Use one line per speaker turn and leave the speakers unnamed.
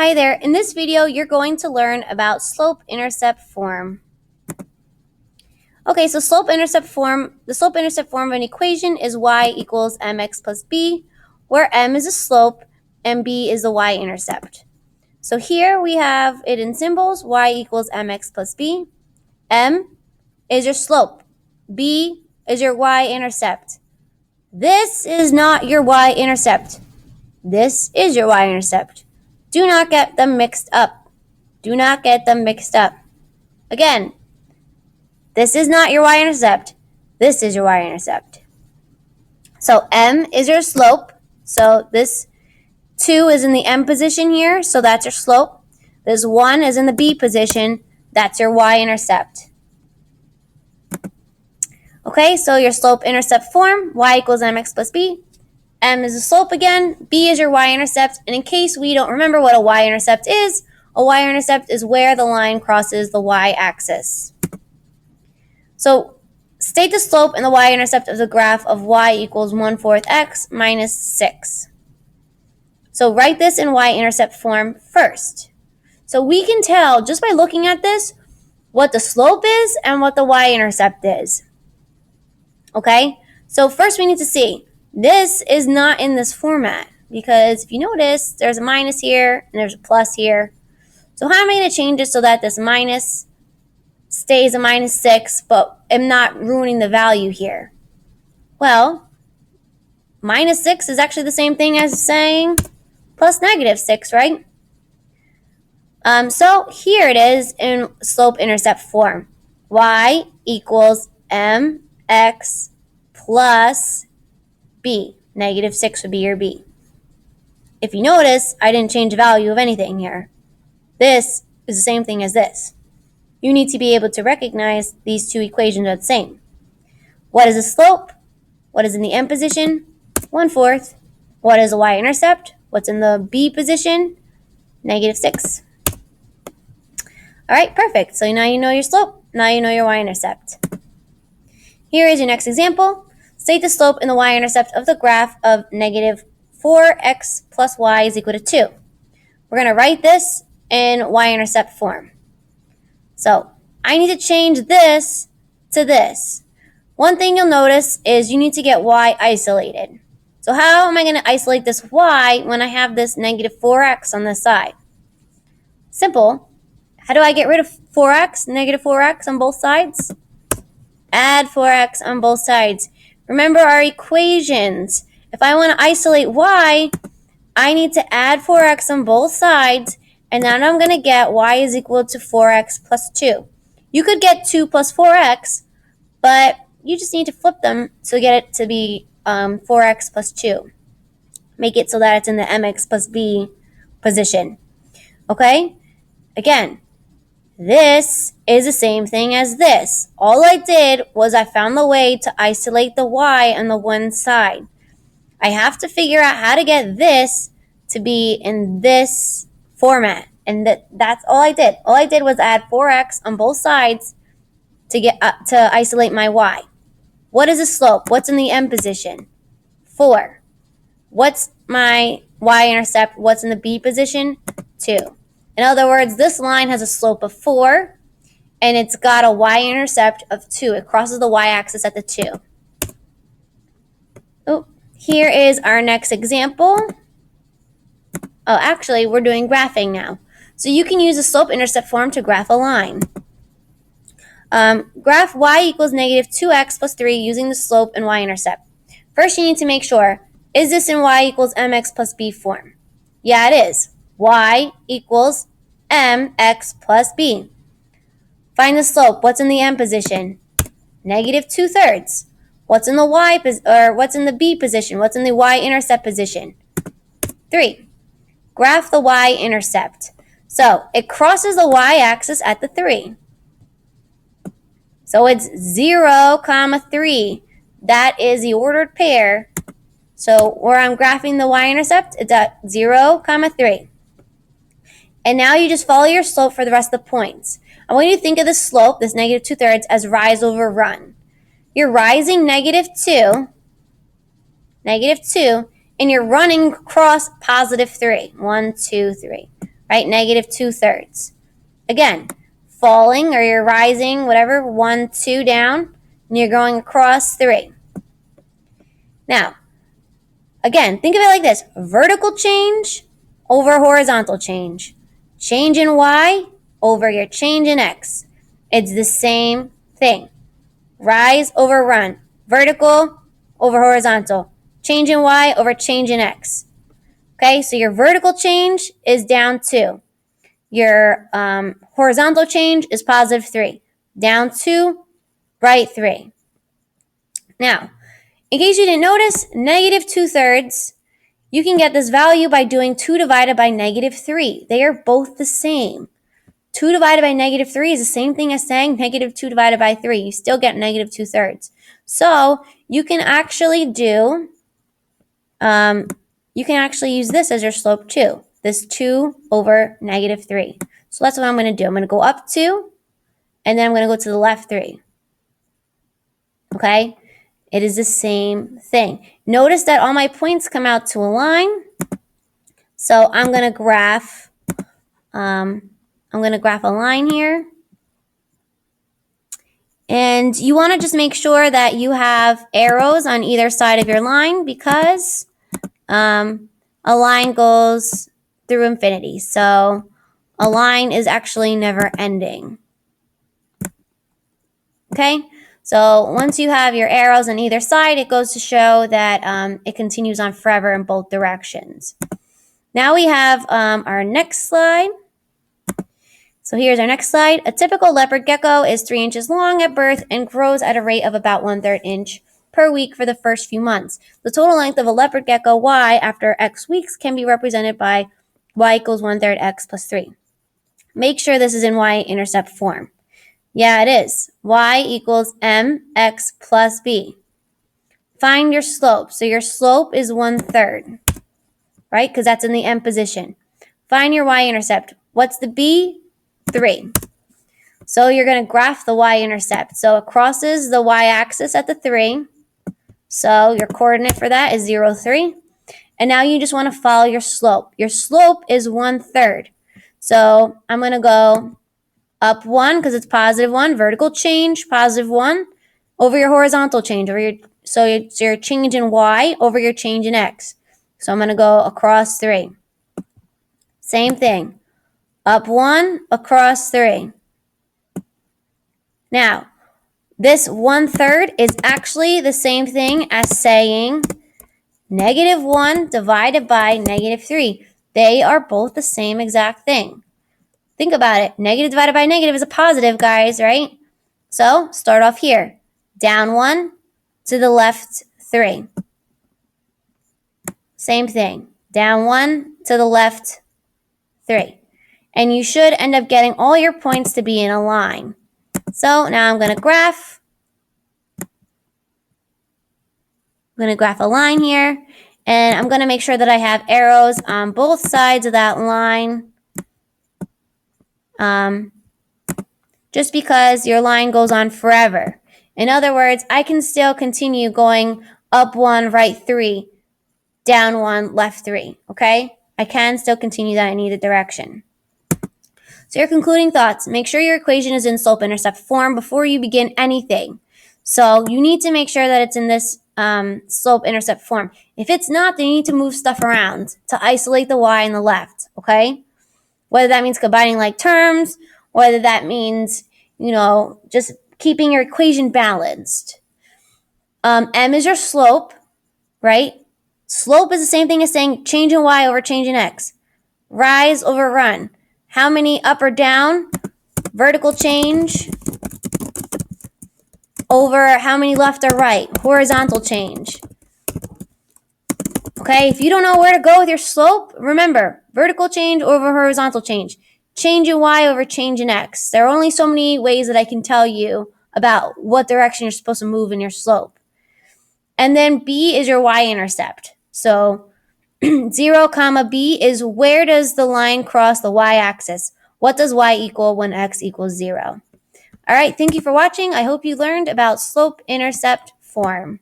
Hi there, in this video you're going to learn about slope-intercept form. Okay, so slope-intercept form, the slope-intercept form of an equation is y equals mx plus b, where m is a slope and b is the y-intercept. So here we have it in symbols, y equals mx plus b. M is your slope, b is your y-intercept. This is not your y-intercept. This is your y-intercept. Do not get them mixed up. Do not get them mixed up. Again, this is not your y-intercept. This is your y-intercept. So m is your slope. So this 2 is in the m position here, so that's your slope. This 1 is in the b position, that's your y-intercept. Okay, so your slope-intercept form, y equals mx plus b. M is the slope again, b is your y-intercept, and in case we don't remember what a y-intercept is, a y-intercept is where the line crosses the y-axis. So state the slope and the y-intercept of the graph of y equals 1/4 x minus 6. So write this in y-intercept form first. So we can tell just by looking at this what the slope is and what the y-intercept is. Okay, so first we need to see this is not in this format because if you notice, there's a minus here and there's a plus here. So how am I going to change it so that this minus stays a minus 6, but I'm not ruining the value here? Well, minus 6 is actually the same thing as saying plus negative 6, right? So here it is in slope-intercept form. Y equals mx plus b. Negative 6 would be your b. If you notice, I didn't change the value of anything here. This is the same thing as this. You need to be able to recognize these two equations are the same. What is the slope? What is in the m position? 1/4. What is the y-intercept? What's in the b position? Negative 6. All right, perfect. So now you know your slope. Now you know your y-intercept. Here is your next example. State the slope and the y-intercept of the graph of negative 4x plus y is equal to 2. We're going to write this in y-intercept form. So I need to change this to this. One thing you'll notice is you need to get y isolated. So how am I going to isolate this y when I have this negative 4x on this side? Simple. How do I get rid of 4x, negative 4x on both sides? Add 4x on both sides. Remember our equations. If I want to isolate y, I need to add 4x on both sides, and then I'm going to get y is equal to 4x plus 2. You could get 2 plus 4x, but you just need to flip them to get it to be 4x plus 2. Make it so that it's in the mx plus b position. Okay? Again, this is the same thing as this. All I did was I found the way to isolate the y on the one side. I have to figure out how to get this to be in this format. And that's all I did. All I did was add 4x on both sides to get to isolate my y. What is the slope? What's in the m position? 4. What's my y-intercept? What's in the b position? 2. In other words, this line has a slope of 4, and it's got a y-intercept of 2. It crosses the y-axis at the 2. Oh, here is our next example. Oh, actually, we're doing graphing now. So you can use the slope-intercept form to graph a line. Graph y equals negative 2x plus 3 using the slope and y-intercept. First, you need to make sure, is this in y equals mx plus b form? Yeah, it is. Y equals mx plus b. Find the slope. What's in the m position? Negative 2/3. What's in the what's in the b position? What's in the y-intercept position? 3. Graph the y-intercept. So it crosses the y-axis at the 3. So it's 0, 3. That is the ordered pair. So where I'm graphing the y-intercept, it's at 0, 3. And now you just follow your slope for the rest of the points. I want you to think of the slope, this negative 2/3, as rise over run. You're rising negative 2, and you're running across positive 3. 1, 2, 3. right? Negative 2/3. Again, falling or you're rising, whatever, 1, 2 down, and you're going across 3. Now, again, think of it like this. Vertical change over horizontal change. Change in y over your change in x. It's the same thing. Rise over run. Vertical over horizontal. Change in y over change in x. Okay, so your vertical change is down 2. Your horizontal change is positive 3. Down 2, right 3. Now, in case you didn't notice, negative 2/3, you can get this value by doing 2 divided by negative 3. They are both the same. 2 divided by negative 3 is the same thing as saying negative 2 divided by 3. You still get negative 2/3. So you can actually use this as your slope too. This 2 over negative 3. So that's what I'm going to do. I'm going to go up 2, and then I'm going to go to the left 3. Okay? It is the same thing. Notice that all my points come out to a line. So I'm going to graph a line here. And you want to just make sure that you have arrows on either side of your line because a line goes through infinity. So a line is actually never ending. Okay? So once you have your arrows on either side, it goes to show that it continues on forever in both directions. Now we have our next slide. So here's our next slide. A typical leopard gecko is 3 inches long at birth and grows at a rate of about 1/3 inch per week for the first few months. The total length of a leopard gecko Y after X weeks can be represented by Y equals 1/3 X plus 3. Make sure this is in y-intercept form. Yeah, it is. Y equals mx plus b. Find your slope. So your slope is 1/3, right? Because that's in the m position. Find your y-intercept. What's the b? 3. So you're going to graph the y-intercept. So it crosses the y-axis at the 3. So your coordinate for that is 0, 3. And now you just want to follow your slope. Your slope is 1/3. So I'm going to go up 1 because it's positive 1. Vertical change, positive 1 over your horizontal change. So it's your change in y over your change in x. So I'm going to go across 3. Same thing. Up 1, across 3. Now, this 1/3 is actually the same thing as saying negative 1 divided by negative 3. They are both the same exact thing. Think about it. Negative divided by negative is a positive, guys, right? So, start off here. Down 1, to the left 3. Same thing. Down 1, to the left 3. And you should end up getting all your points to be in a line. So now I'm going to graph. I'm going to graph a line here. And I'm going to make sure that I have arrows on both sides of that line. Just because your line goes on forever. In other words, I can still continue going up 1, right 3, down 1, left 3. Okay? I can still continue that in either direction. So your concluding thoughts, make sure your equation is in slope-intercept form before you begin anything. So you need to make sure that it's in this slope-intercept form. If it's not, then you need to move stuff around to isolate the y and the left, okay? Whether that means combining like terms, whether that means, just keeping your equation balanced. M is your slope, right? Slope is the same thing as saying change in y over change in x. Rise over run. How many up or down? Vertical change over how many left or right? Horizontal change. Okay, if you don't know where to go with your slope, remember, vertical change over horizontal change. Change in y over change in x. There are only so many ways that I can tell you about what direction you're supposed to move in your slope. And then b is your y-intercept. So 0, comma b is where does the line cross the y-axis? What does y equal when x equals 0? All right, thank you for watching. I hope you learned about slope-intercept form.